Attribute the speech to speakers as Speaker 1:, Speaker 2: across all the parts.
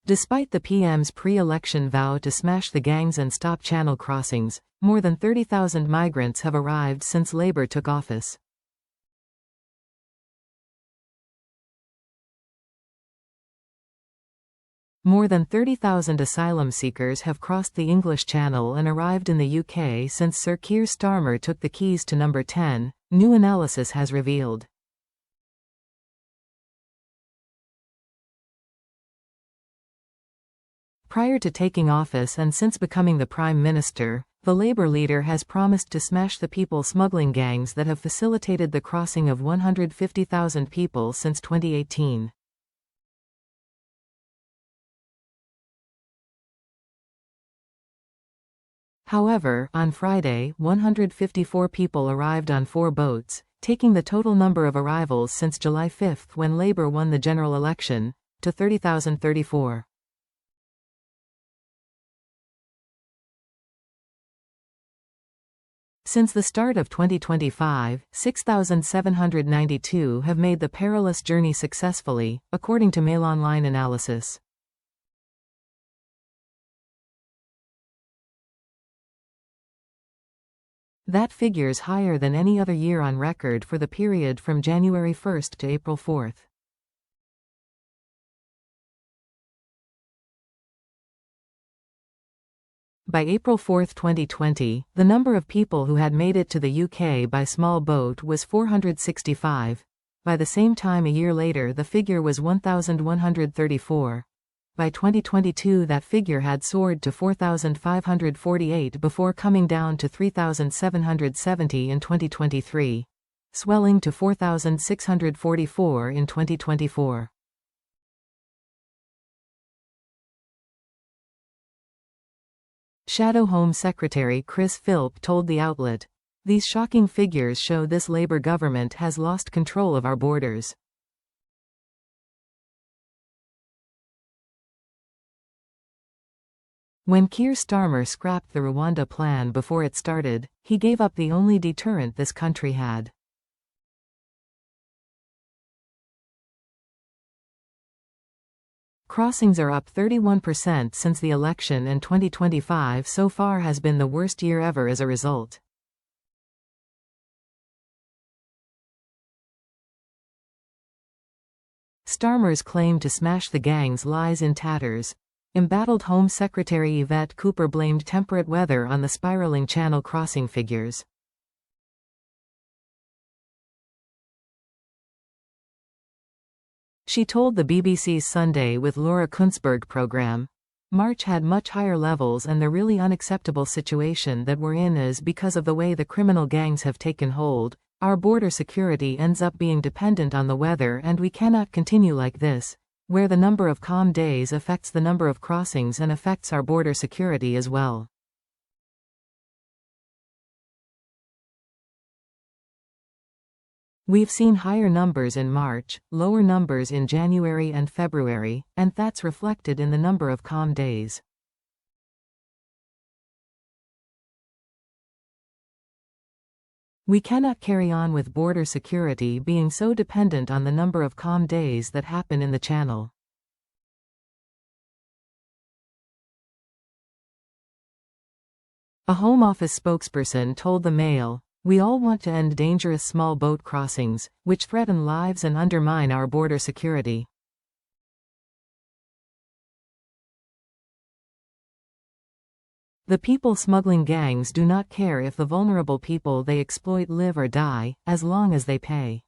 Speaker 1: Despite the PM's pre-election vow to smash the gangs and stop channel crossings, more than 30,000 migrants have arrived since Labour took office. More than 30,000 asylum seekers have crossed the English Channel and arrived in the UK since Sir Keir Starmer took the keys to Number 10, new analysis has revealed. Prior to taking office and since becoming the Prime Minister, the Labour leader has promised to smash the people smuggling gangs that have facilitated the crossing of 150,000 people since 2018. However, on Friday, 154 people arrived on 4 boats, taking the total number of arrivals since July 5, when Labour won the general election, to 30,034. Since the start of 2025, 6,792 have made the perilous journey successfully, according to Mail Online analysis. That figure's higher than any other year on record for the period from January 1 to April 4. By April 4, 2020, the number of people who had made it to the UK by small boat was 465. By the same time a year later the figure was 1,134. By 2022 that figure had soared to 4,548 before coming down to 3,770 in 2023, swelling to 4,644 in 2024. Shadow Home Secretary Chris Philp told the outlet, "These shocking figures show this Labour government has lost control of our borders." When Keir Starmer scrapped the Rwanda plan before it started, he gave up the only deterrent this country had. Crossings are up 31% since the election, and 2025 so far has been the worst year ever as a result. Starmer's claim to smash the gangs lies in tatters. Embattled Home Secretary Yvette Cooper blamed temperate weather on the spiraling channel crossing figures. She told the BBC's Sunday with Laura Kunzberg program, "March had much higher levels, and the really unacceptable situation that we're in is because of the way the criminal gangs have taken hold. Our border security ends up being dependent on the weather, and we cannot continue like this, where the number of calm days affects the number of crossings and affects our border security as well." We've seen higher numbers in March, lower numbers in January and February, and that's reflected in the number of calm days. We cannot carry on with border security being so dependent on the number of calm days that happen in the Channel. A Home Office spokesperson told the Mail, "We all want to end dangerous small boat crossings, which threaten lives and undermine our border security." The people smuggling gangs do not care if the vulnerable people they exploit live or die, as long as they pay.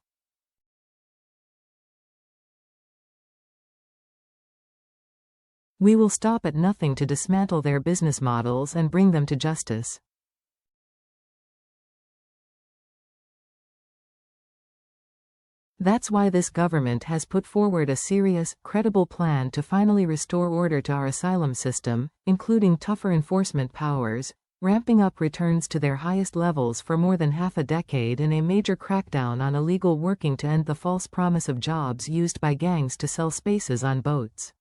Speaker 1: We will stop at nothing to dismantle their business models and bring them to justice. That's why this government has put forward a serious, credible plan to finally restore order to our asylum system, including tougher enforcement powers, ramping up returns to their highest levels for more than half a decade, and a major crackdown on illegal working to end the false promise of jobs used by gangs to sell spaces on boats.